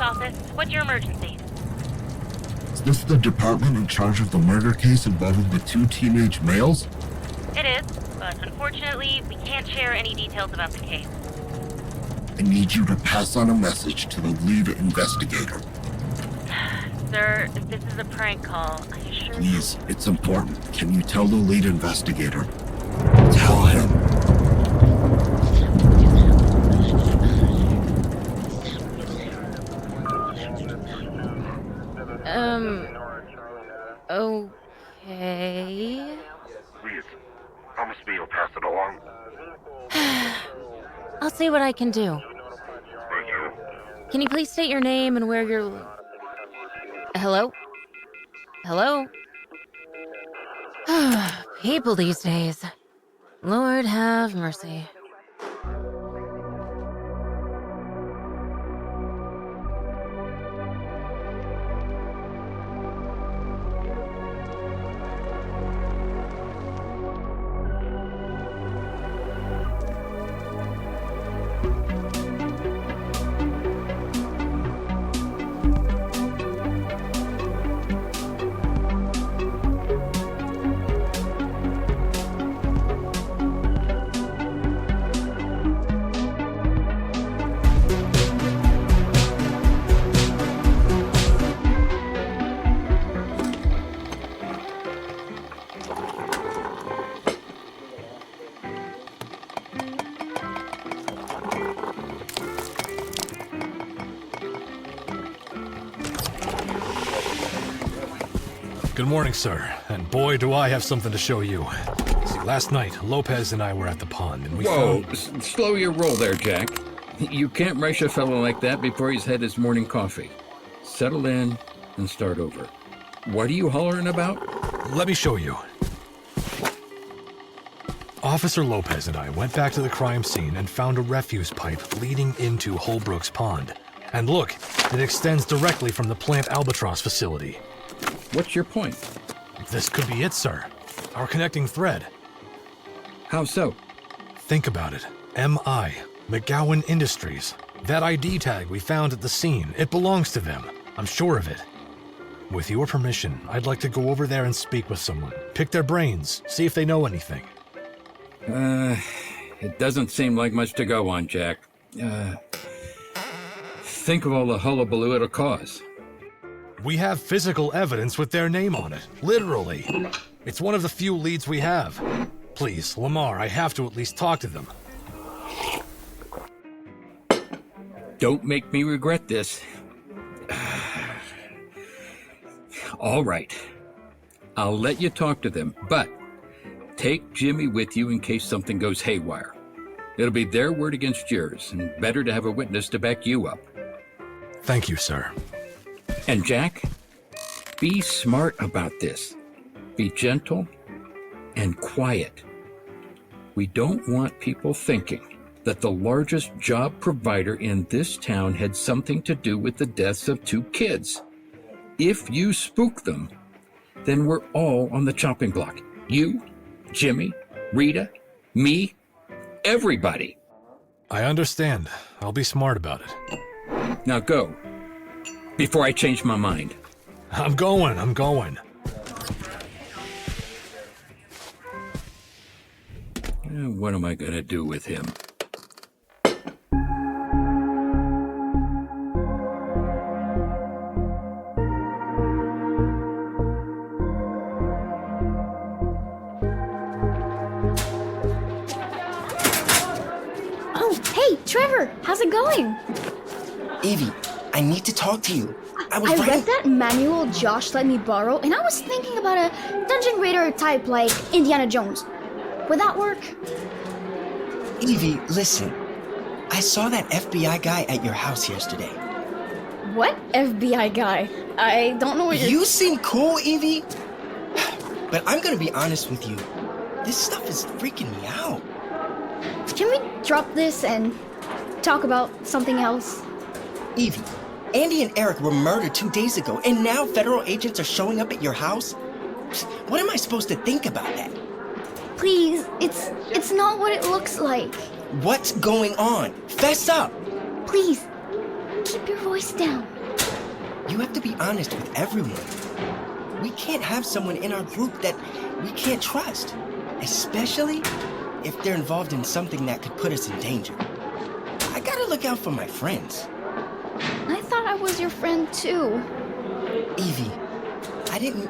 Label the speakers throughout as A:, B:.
A: office. What's your emergency?
B: Is this the department in charge of the murder case involving the 2 teenage males?
A: It is, but unfortunately, we can't share any details about the case.
B: I need you to pass on a message to the lead investigator.
A: Sir, this is a prank call. I assure you.
B: Please, it's important. Can you tell the lead investigator? Tell him.
A: Okay.
B: Please, promise me you'll pass it along.
A: I'll see what I can do.
B: Thank you.
A: Can you please state your name and where you're... Hello? Hello? People these days. Lord have mercy.
C: Good morning, sir. And boy, do I have something to show you. See, last night, Lopez and I were at the pond, and we
D: Whoa, slow your roll there, Jack. You can't rush a fellow like that before he's had his morning coffee. Settle in and start over. What are you hollering about?
C: Let me show you. Officer Lopez and I went back to the crime scene and found a refuse pipe leading into Holbrook's Pond. And look, it extends directly from the Plant Albatross facility.
D: What's your point?
C: This could be it, sir. Our connecting thread.
D: How so?
C: Think about it. M.I. McGowan Industries. That ID tag we found at the scene, it belongs to them. I'm sure of it. With your permission, I'd like to go over there and speak with someone. Pick their brains, see if they know anything.
D: It doesn't seem like much to go on, Jack. Think of all the hullabaloo it'll cause.
C: We have physical evidence with their name on it. Literally. It's one of the few leads we have. Please, Lamar, I have to at least talk to them.
D: Don't make me regret this. All right. I'll let you talk to them, but take Jimmy with you in case something goes haywire. It'll be their word against yours, and better to have a witness to back you up.
C: Thank you, sir.
D: And Jack, be smart about this. Be gentle and quiet. We don't want people thinking that the largest job provider in this town had something to do with the deaths of 2 kids. If you spook them, then we're all on the chopping block. You, Jimmy, Rita, me, everybody.
C: I understand. I'll be smart about it.
D: Now go, before I change my mind.
C: I'm going.
D: What am I gonna do with him?
E: Oh, hey, Trevor, how's it going?
F: Evie, I need to talk to you.
E: I read that manual Josh let me borrow, and I was thinking about a Dungeon Raider type like Indiana Jones. Would that work?
F: Evie, listen. I saw that FBI guy at your house yesterday.
E: What FBI guy? I don't know what you're...
F: You seem cool, Evie. But I'm gonna be honest with you. This stuff is freaking me out.
E: Can we drop this and talk about something else?
F: Evie, Andy and Eric were murdered 2 days ago, and now federal agents are showing up at your house? What am I supposed to think about that?
E: Please, it's not what it looks like.
F: What's going on? Fess up!
E: Please, keep your voice down.
F: You have to be honest with everyone. We can't have someone in our group that we can't trust, especially if they're involved in something that could put us in danger. I gotta look out for my friends.
E: I thought I was your friend too.
F: Evie, I didn't...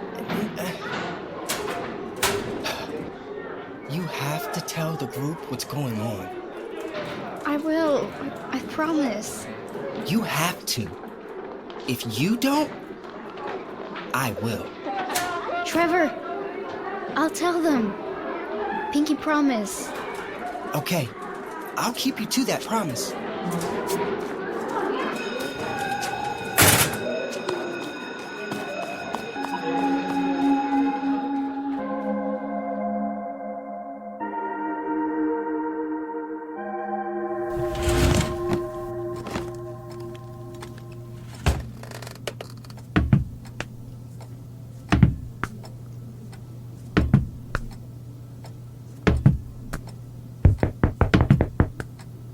F: You have to tell the group what's going on.
E: I will. I promise.
F: You have to. If you don't, I will.
E: Trevor, I'll tell them. Pinky promise.
F: Okay, I'll keep you to that promise.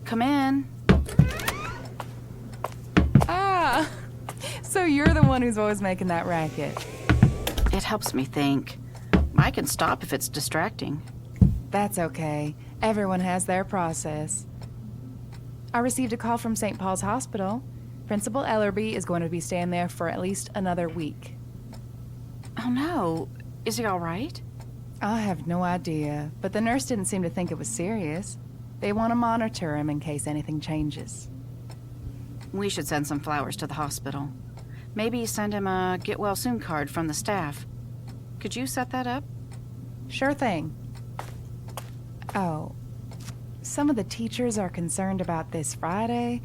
G: Come in.
H: Ah, so you're the one who's always making that racket.
G: It helps me think. I can stop if it's distracting.
H: That's okay. Everyone has their process. I received a call from St. Paul's Hospital. Principal Ellerby is going to be staying there for at least another week.
G: Oh no, is he all right?
H: I have no idea, but the nurse didn't seem to think it was serious. They want to monitor him in case anything changes.
G: We should send some flowers to the hospital. Maybe send him a get well soon card from the staff. Could you set that up?
H: Sure thing. Oh, some of the teachers are concerned about this Friday.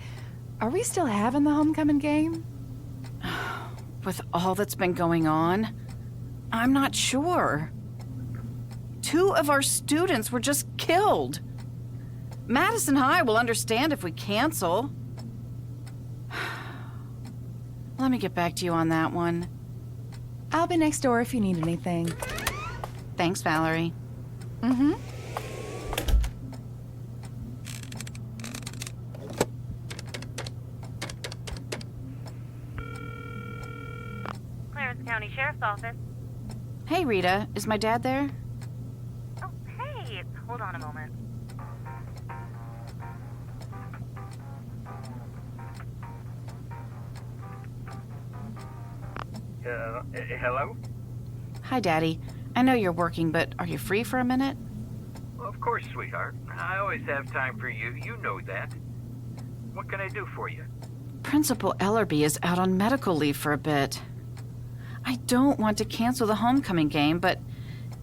H: Are we still having the homecoming game?
G: With all that's been going on, I'm not sure. 2 of our students were just killed. Madison High will understand if we cancel. Let me get back to you on that one.
H: I'll be next door if you need anything.
G: Thanks, Valerie.
H: Mm-hmm.
A: Clarence County Sheriff's Office.
G: Hey, Rita, is my dad there?
A: Oh, hey, hold on a moment.
I: Hello?
G: Hi, Daddy. I know you're working, but are you free for a minute?
I: Well, of course, sweetheart. I always have time for you. You know that. What can I do for you?
G: Principal Ellerby is out on medical leave for a bit. I don't want to cancel the homecoming game, but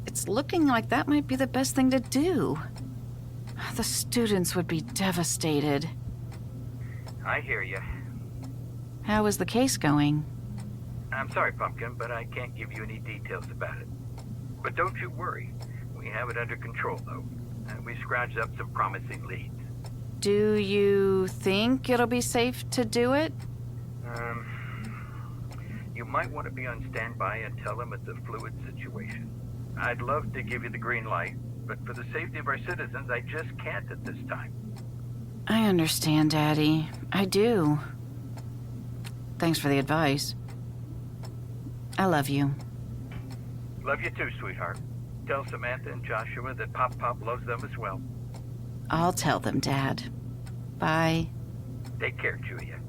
G: it's looking like that might be the best thing to do. The students would be devastated.
I: I hear you.
G: How is the case going?
I: I'm sorry, Pumpkin, but I can't give you any details about it. But don't you worry. We have it under control, though. And we scrounged up some promising leads.
G: Do you think it'll be safe to do it?
I: You might want to be on standby and tell them it's a fluid situation. I'd love to give you the green light, but for the safety of our citizens, I just can't at this time.
G: I understand, Daddy. I do. Thanks for the advice. I love you.
I: Love you too, sweetheart. Tell Samantha and Joshua that Pop loves them as well.
G: I'll tell them, Dad. Bye.
I: Take care, Julia.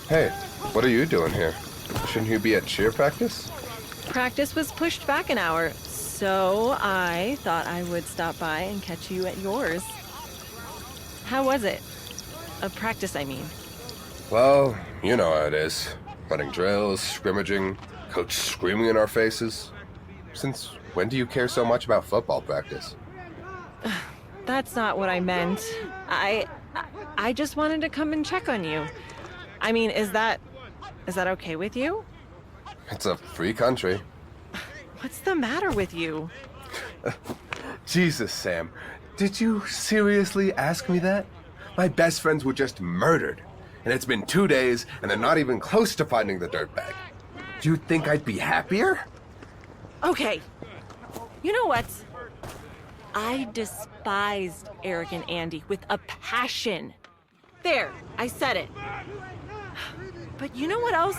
J: Hey, what are you doing here? Shouldn't you be at cheer practice?
K: Practice was pushed back an hour, so I thought I would stop by and catch you at yours. How was it? Practice, I mean.
J: Well, you know how it is. Running drills, scrimmaging, coach screaming in our faces. Since when do you care so much about football practice?
K: That's not what I meant. I just wanted to come and check on you. I mean, is that okay with you?
J: It's a free country.
K: What's the matter with you?
J: Jesus, Sam. Did you seriously ask me that? My best friends were just murdered. And it's been 2 days, and they're not even close to finding the dirtbag. Do you think I'd be happier?
K: Okay. You know what? I despised Eric and Andy with a passion. There, I said it. But you know what else?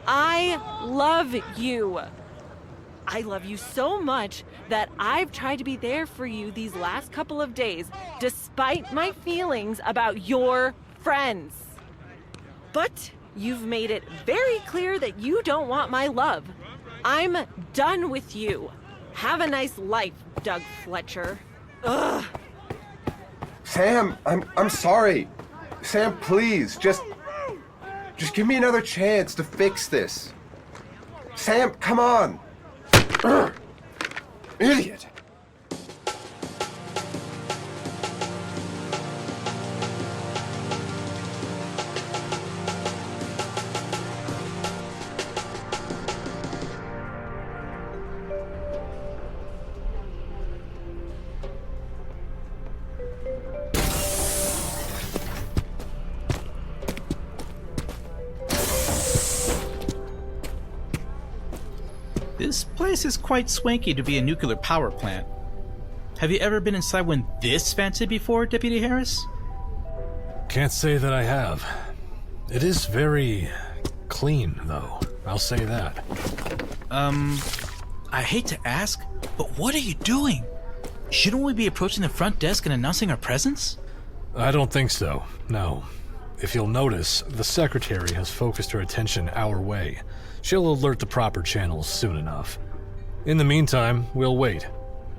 K: I love you. I love you so much that I've tried to be there for you these last couple of days, despite my feelings about your friends. But you've made it very clear that you don't want my love. I'm done with you. Have a nice life, Doug Fletcher. Ugh.
J: Sam, I'm sorry. Sam, please, just give me another chance to fix this. Sam, come on. Ugh. Idiot.
L: This place is quite swanky to be a nuclear power plant. Have you ever been inside one this fancy before, Deputy Harris?
C: Can't say that I have. It is very clean, though. I'll say that.
L: I hate to ask, but what are you doing? Shouldn't we be approaching the front desk and announcing our presence?
C: I don't think so, no. If you'll notice, the secretary has focused her attention our way. She'll alert the proper channels soon enough. In the meantime, we'll wait.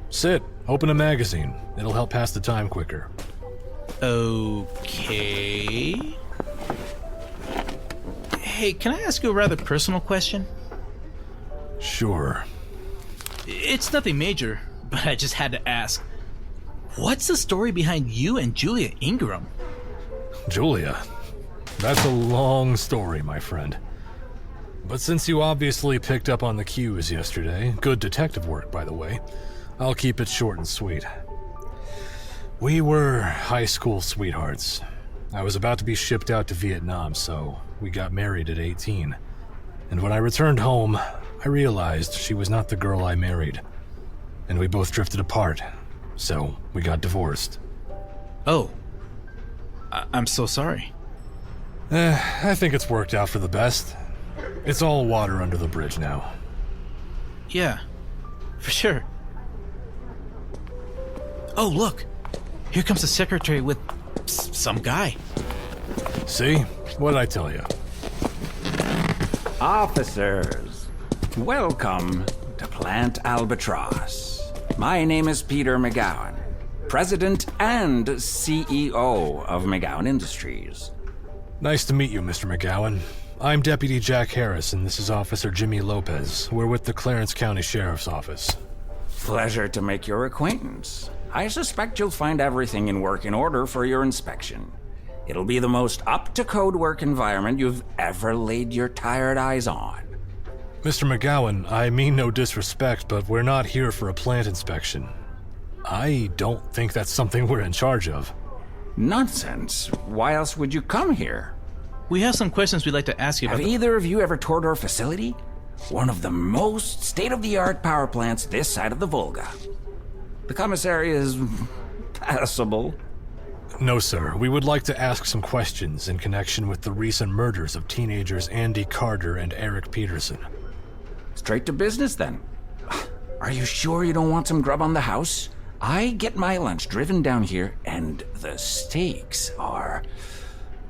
C: Sit, open a magazine. It'll help pass the time quicker.
L: Okay. Hey, can I ask you a rather personal question?
C: Sure.
L: It's nothing major, but I just had to ask. What's the story behind you and Julia Ingram?
C: Julia? That's a long story, my friend. But since you obviously picked up on the cues yesterday, good detective work, by the way, I'll keep it short and sweet. We were high school sweethearts. I was about to be shipped out to Vietnam, so we got married at 18. And when I returned home, I realized she was not the girl I married. And we both drifted apart, so we got divorced.
L: Oh. I'm so sorry.
C: I think it's worked out for the best. It's all water under the bridge now.
L: Yeah, for sure. Oh, look. Here comes the secretary with some guy.
C: See? What'd I tell you?
M: Officers, welcome to Plant Albatross. My name is Peter McGowan, President and CEO of McGowan Industries.
C: Nice to meet you, Mr. McGowan. I'm Deputy Jack Harris, and this is Officer Jimmy Lopez. We're with the Clarence County Sheriff's Office.
M: Pleasure to make your acquaintance. I suspect you'll find everything in working order for your inspection. It'll be the most up-to-code work environment you've ever laid your tired eyes on.
C: Mr. McGowan, I mean no disrespect, but we're not here for a plant inspection. I don't think that's something we're in charge of.
M: Nonsense. Why else would you come here?
L: We have some questions we'd like to ask you about.
M: Have either of you ever toured our facility? One of the most state-of-the-art power plants this side of the Volga. The commissary is passable.
C: No, sir. We would like to ask some questions in connection with the recent murders of teenagers Andy Carter and Eric Peterson.
M: Straight to business, then. Are you sure you don't want some grub on the house? I get my lunch driven down here, and the steaks are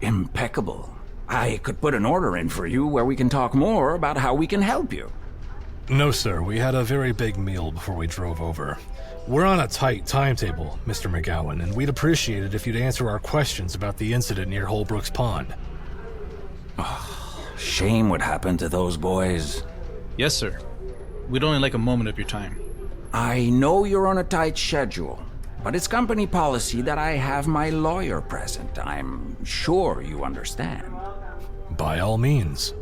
M: impeccable. I could put an order in for you where we can talk more about how we can help you.
C: No, sir. We had a very big meal before we drove over. We're on a tight timetable, Mr. McGowan, and we'd appreciate it if you'd answer our questions about the incident near Holbrook's Pond.
M: Shame what happened to those boys.
L: Yes, sir. We'd only like a moment of your time.
M: I know you're on a tight schedule, but it's company policy that I have my lawyer present. I'm sure you understand.
C: By all means.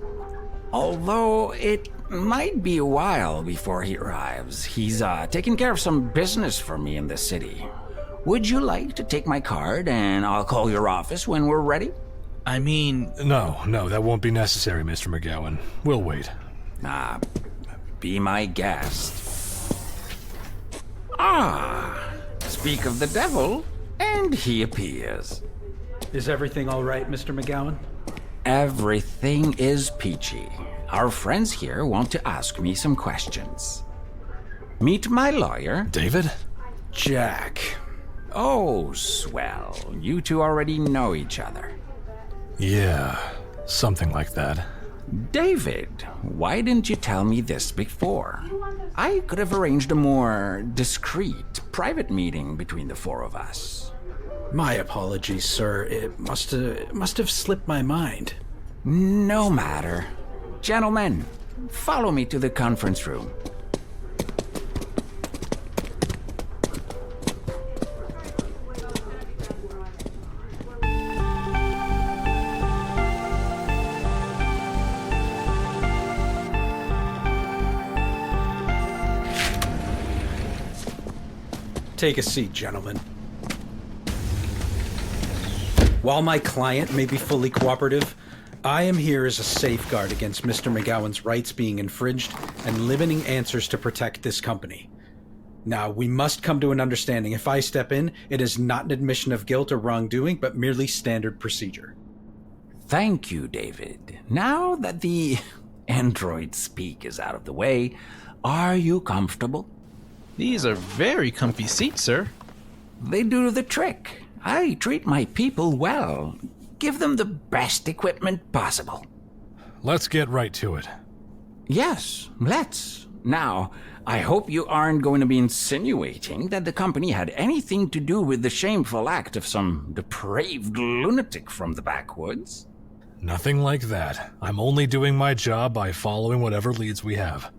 M: Although it might be a while before he arrives. He's taking care of some business for me in the city. Would you like to take my card and I'll call your office when we're ready?
L: I mean...
C: No, that won't be necessary, Mr. McGowan. We'll wait.
M: Be my guest. Speak of the devil, and he appears.
N: Is everything all right, Mr. McGowan?
M: Everything is peachy. Our friends here want to ask me some questions. Meet my lawyer.
C: David?
N: Jack.
M: Oh, swell. You two already know each other.
C: Yeah, something like that.
M: David, why didn't you tell me this before? I could have arranged a more discreet, private meeting between the four of us.
N: My apologies, sir. It must have slipped my mind.
M: No matter. Gentlemen, follow me to the conference room.
N: Take a seat, gentlemen. While my client may be fully cooperative, I am here as a safeguard against Mr. McGowan's rights being infringed and limiting answers to protect this company. Now, we must come to an understanding. If I step in, it is not an admission of guilt or wrongdoing, but merely standard procedure.
M: Thank you, David. Now that the android speak is out of the way, are you comfortable?
L: These are very comfy seats, sir.
M: They do the trick. I treat my people well. Give them the best equipment possible.
C: Let's get right to it.
M: Yes, let's. Now, I hope you aren't going to be insinuating that the company had anything to do with the shameful act of some depraved lunatic from the backwoods.
C: Nothing like that. I'm only doing my job by following whatever leads we have.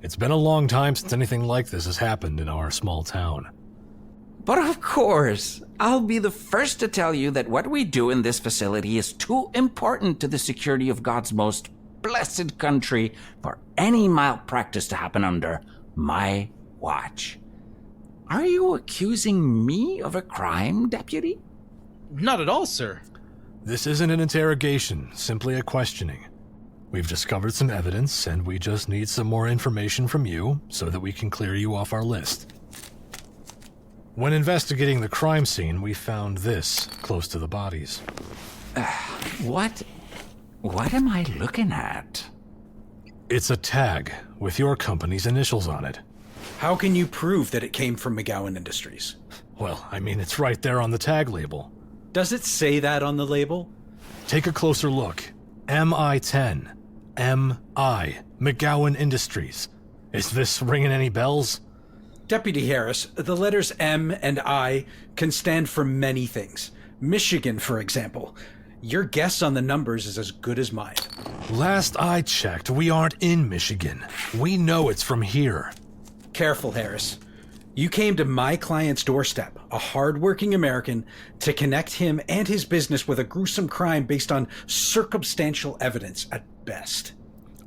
C: It's been a long time since anything like this has happened in our small town.
M: But of course, I'll be the first to tell you that what we do in this facility is too important to the security of God's most blessed country for any malpractice to happen under my watch. Are you accusing me of a crime, Deputy?
L: Not at all, sir.
C: This isn't an interrogation, simply a questioning. We've discovered some evidence, and we just need some more information from you so that we can clear you off our list. When investigating the crime scene, we found this close to the bodies.
M: What am I looking at?
C: It's a tag with your company's initials on it.
N: How can you prove that it came from McGowan Industries?
C: Well, I mean, it's right there on the tag label.
N: Does it say that on the label?
C: Take a closer look. MI10. M.I. McGowan Industries. Is this ringing any bells?
N: Deputy Harris, the letters M and I can stand for many things. Michigan, for example. Your guess on the numbers is as good as mine.
C: Last I checked, we aren't in Michigan. We know it's from here.
N: Careful, Harris. You came to my client's doorstep, a hard-working American, to connect him and his business with a gruesome crime based on circumstantial evidence at best.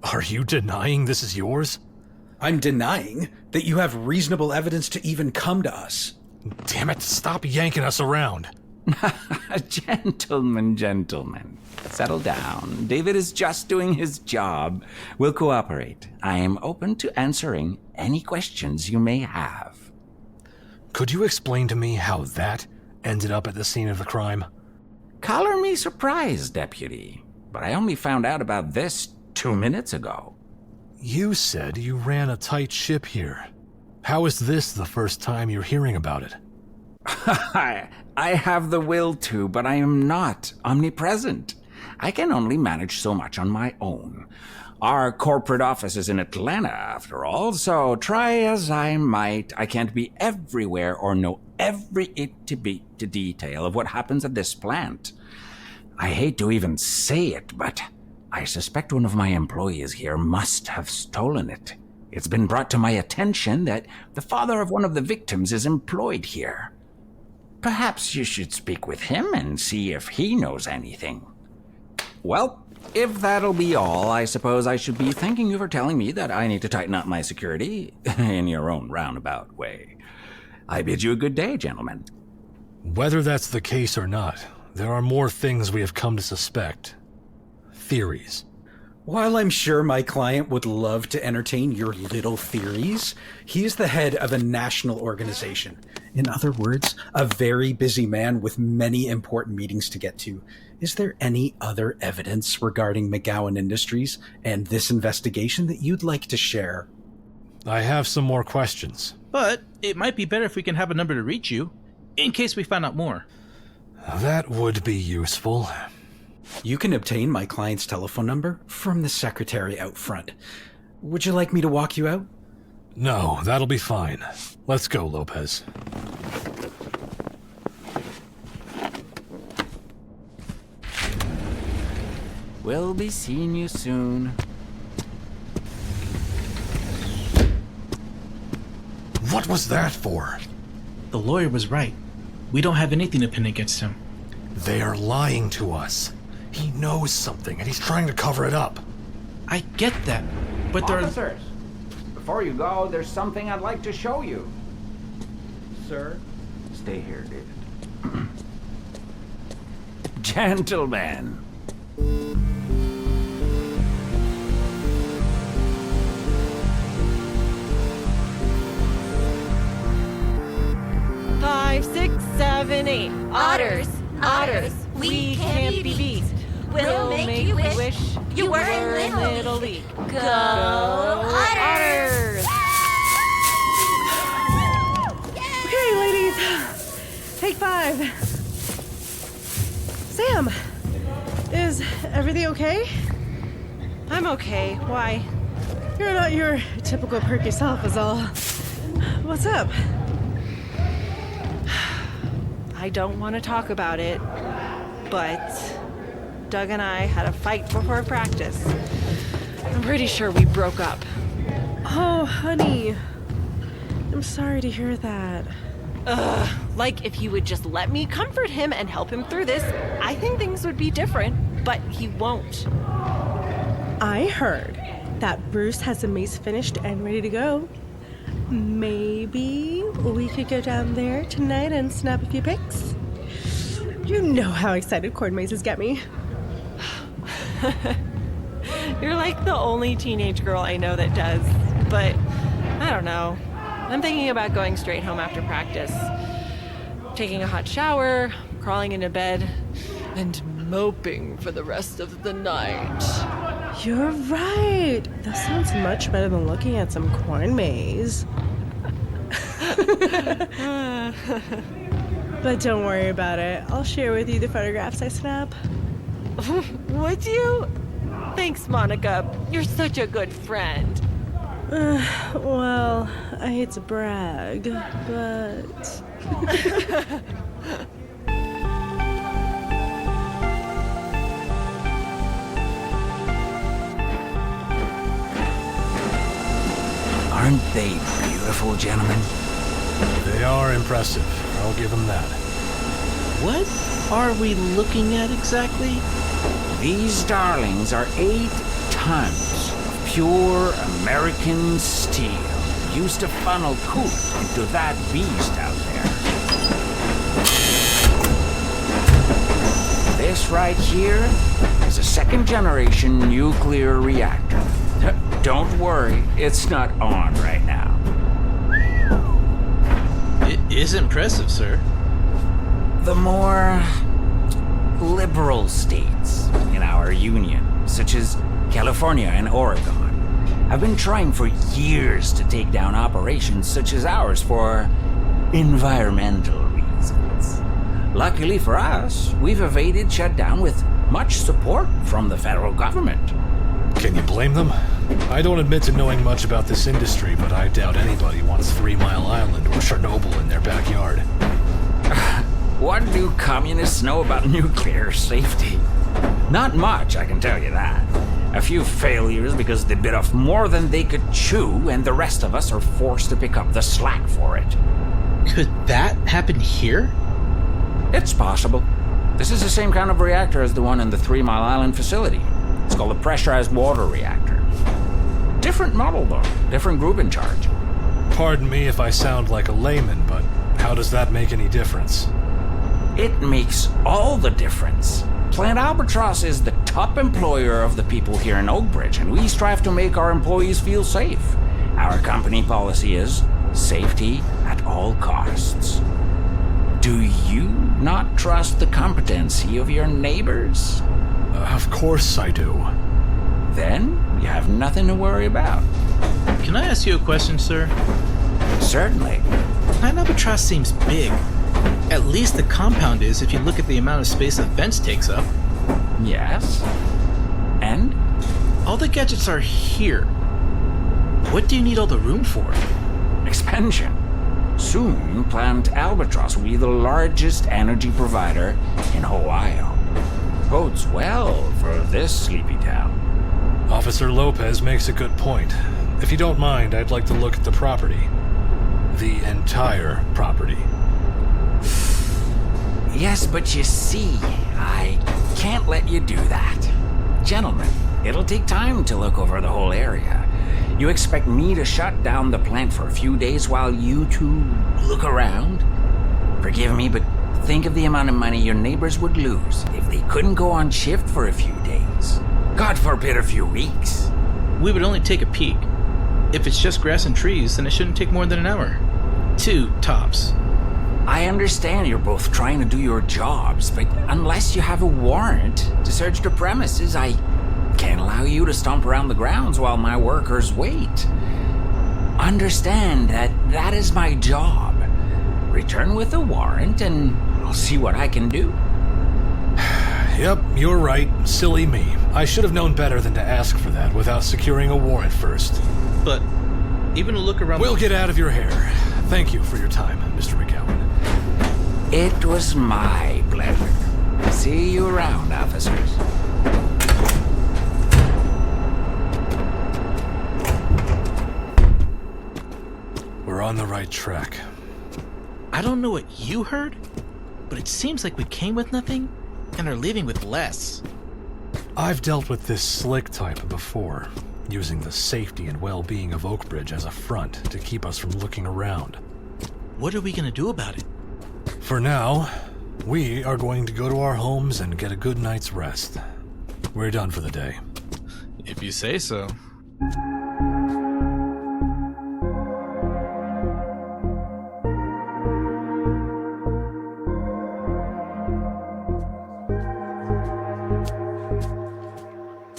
C: Are you denying this is yours?
N: I'm denying that you have reasonable evidence to even come to us.
C: Damn it, stop yanking us around.
M: Gentlemen. Settle down. David is just doing his job. We'll cooperate. I am open to answering any questions you may have.
C: Could you explain to me how that ended up at the scene of the crime?
M: Color me surprised, Deputy. But I only found out about this 2 minutes ago.
C: You said you ran a tight ship here. How is this the first time you're hearing about it?
M: I have the will to, but I am not omnipresent. I can only manage so much on my own. Our corporate office is in Atlanta, after all, so try as I might, I can't be everywhere or know every detail of what happens at this plant. I hate to even say it, but I suspect one of my employees here must have stolen it. It's been brought to my attention that the father of one of the victims is employed here. Perhaps you should speak with him and see if he knows anything. Well, if that'll be all, I suppose I should be thanking you for telling me that I need to tighten up my security in your own roundabout way. I bid you a good day, gentlemen.
C: Whether that's the case or not, there are more things we have come to suspect. Theories.
N: While I'm sure my client would love to entertain your little theories, he's the head of a national organization. In other words, a very busy man with many important meetings to get to. Is there any other evidence regarding McGowan Industries and this investigation that you'd like to share?
C: I have some more questions.
L: But it might be better if we can have a number to reach you, in case we find out more.
C: That would be useful.
N: You can obtain my client's telephone number from the secretary out front. Would you like me to walk you out?
C: No, that'll be fine. Let's go, Lopez.
M: We'll be seeing you soon.
C: What was that for?
L: The lawyer was right. We don't have anything to pin against him.
C: They are lying to us. He knows something, and he's trying to cover it up.
L: I get that, but there are...
M: Officers, before you go, there's something I'd like to show you. Sir? Stay here, David. Gentlemen.
K: Five, 6, 7, 8. Otters, otters, we can't be beat. We'll make you wish you were in Little League. Go, Otters!
O: Okay, ladies. Take 5. Sam, is everything okay?
K: I'm okay. Why?
O: You're not your typical perky self is all. What's up?
K: I don't want to talk about it, but Doug and I had a fight before practice. I'm pretty sure we broke up.
O: Oh, honey. I'm sorry to hear that.
K: Like if you would just let me comfort him and help him through this, I think things would be different, but he won't.
O: I heard that Bruce has the mace finished and ready to go. Maybe we could go down there tonight and snap a few pics? You know how excited cord mazes get me.
K: You're like the only teenage girl I know that does, but I don't know. I'm thinking about going straight home after practice, taking a hot shower, crawling into bed, and moping for the rest of the night.
O: You're right. That sounds much better than looking at some corn maze. But don't worry about it. I'll share with you the photographs I snap.
K: Would you? Thanks, Monica. You're such a good friend.
O: Well, I hate to brag, but...
M: Aren't they beautiful, gentlemen?
C: They are impressive. I'll give them that.
L: What are we looking at exactly?
M: These darlings are 8 tons of pure American steel used to funnel coolant into that beast out there. This right here is a second-generation nuclear reactor. Don't worry, it's not on right now.
L: It is impressive, sir.
M: The more liberal states in our union, such as California and Oregon, have been trying for years to take down operations such as ours for environmental reasons. Luckily for us, we've evaded shutdown with much support from the federal government.
C: Can you blame them? I don't admit to knowing much about this industry, but I doubt anybody wants 3 Mile Island or Chernobyl in their backyard.
M: What do communists know about nuclear safety? Not much, I can tell you that. A few failures because they bit off more than they could chew, and the rest of us are forced to pick up the slack for it.
L: Could that happen here?
M: It's possible. This is the same kind of reactor as the one in the 3 Mile Island facility. It's called a pressurized water reactor. Different model, though. Different group in charge.
C: Pardon me if I sound like a layman, but how does that make any difference?
M: It makes all the difference. Plant Albatross is the top employer of the people here in Oakbridge, and we strive to make our employees feel safe. Our company policy is safety at all costs. Do you not trust the competency of your neighbors?
C: Of course I do.
M: Then you have nothing to worry about.
L: Can I ask you a question, sir?
M: Certainly.
L: Plant Albatross seems big. At least the compound is if you look at the amount of space the fence takes up.
M: Yes. And?
L: All the gadgets are here. What do you need all the room for?
M: Expansion. Soon, Plant Albatross will be the largest energy provider in Hawaii. Bodes well for this sleepy town.
C: Officer Lopez makes a good point. If you don't mind, I'd like to look at the property. The entire property.
M: Yes, but you see, I can't let you do that. Gentlemen, it'll take time to look over the whole area. You expect me to shut down the plant for a few days while you two look around? Forgive me, but think of the amount of money your neighbors would lose if they couldn't go on shift for a few days. God forbid a few weeks.
L: We would only take a peek. If it's just grass and trees, then it shouldn't take more than an hour. 2 tops.
M: I understand you're both trying to do your jobs, but unless you have a warrant to search the premises, I can't allow you to stomp around the grounds while my workers wait. Understand that that is my job. Return with a warrant and I'll see what I can do.
C: Yep, you're right. Silly me. I should have known better than to ask for that without securing a warrant first.
L: But even to look around...
C: We'll get out of your hair. Thank you for your time, Mr. McGowan.
M: It was my pleasure. See you around, officers.
C: We're on the right track.
L: I don't know what you heard, but it seems like we came with nothing and are leaving with less.
C: I've dealt with this slick type before, using the safety and well-being of Oakbridge as a front to keep us from looking around.
L: What are we going to do about it?
C: For now, we are going to go to our homes and get a good night's rest. We're done for the day.
L: If you say so.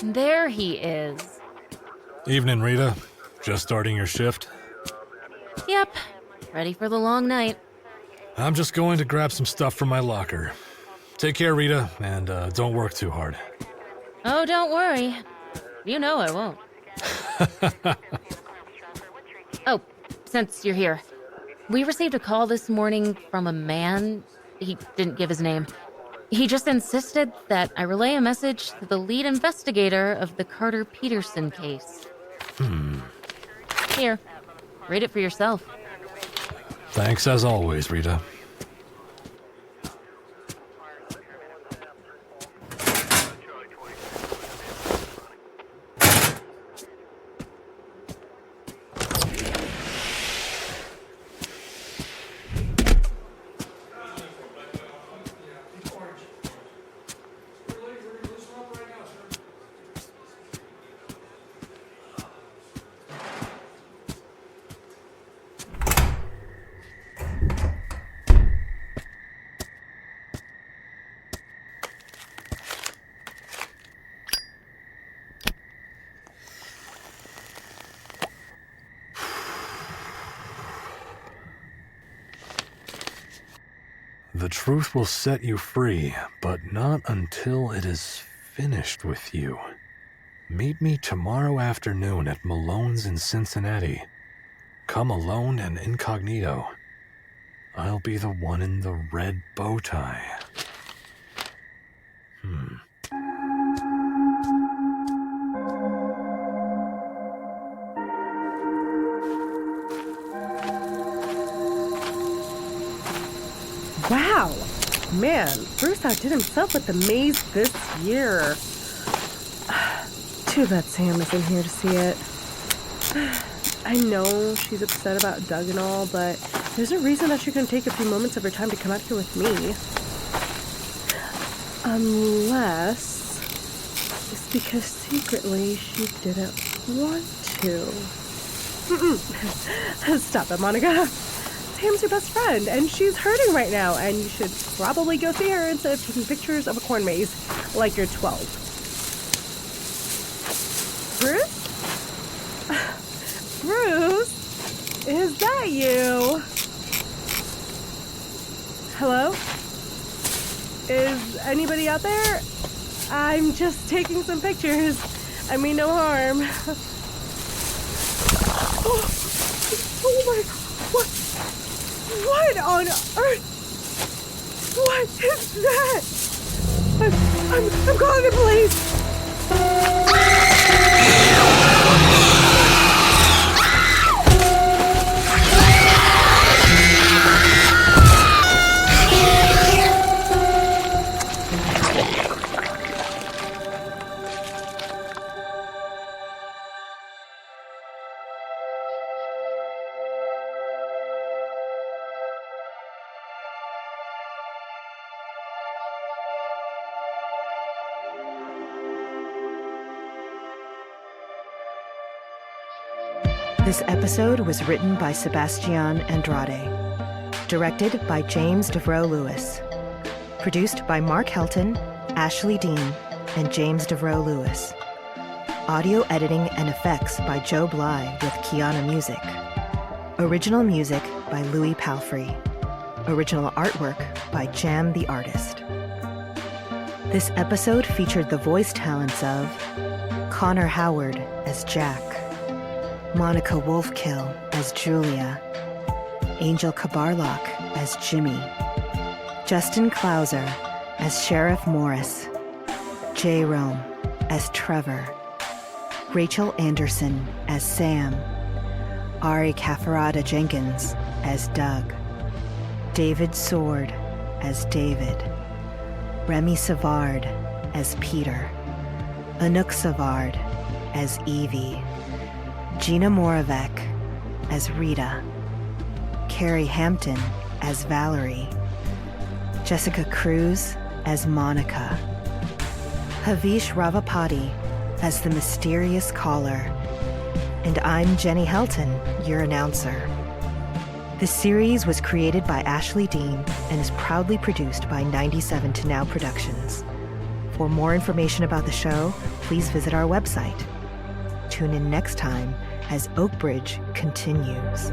A: There he is.
C: Evening, Rita. Just starting your shift?
A: Yep. Ready for the long night.
C: I'm just going to grab some stuff from my locker. Take care, Rita, and don't work too hard.
A: Oh, don't worry. You know I won't. Oh, since you're here. We received a call this morning from a man. He didn't give his name. He just insisted that I relay a message to the lead investigator of the Carter Peterson case. Here, read it for yourself.
C: Thanks as always, Rita. The truth will set you free, but not until it is finished with you. Meet me tomorrow afternoon at Malone's in Cincinnati. Come alone and incognito. I'll be the one in the red bow tie.
O: Wow. Man, Bruce outdid himself with the maze this year. Too bad Sam isn't here to see it. I know she's upset about Doug and all, but there's a reason that she can take a few moments of her time to come out here with me. Unless it's because secretly she didn't want to. Stop it, Monica. Sam's your best friend, and she's hurting right now, and you should probably go see her instead of taking pictures of a corn maze like you're 12. Bruce? Bruce? Is that you? Hello? Is anybody out there? I'm just taking some pictures. I mean no harm. Oh my... What on earth? What is that? I'm calling the police!
P: This episode was written by Sebastian Andrade, directed by James Devereaux Lewis, produced by Mark Helton, Ashley Dean, and James Devereaux Lewis. Audio editing and effects by Joe Bly with Kiana Music. Original music by Louis Palfrey. Original artwork by Jam the Artist. This episode featured the voice talents of Connor Howard as Jack, Monica Wolfkill as Julia, Angel Kabarlock as Jimmy, Justin Klauser as Sheriff Morris, Jay Rome as Trevor, Rachel Anderson as Sam, Ari Cafarada Jenkins as Doug, David Sword as David, Remy Savard as Peter, Anouk Savard as Evie, Gina Moravec as Rita, Carrie Hampton as Valerie, Jessica Cruz as Monica, Havish Ravapati as the mysterious caller, and I'm Jenny Helton, your announcer. This series was created by Ashley Dean and is proudly produced by 97 to Now Productions. For more information about the show, please visit our website. Tune in next time as Oak Bridge continues.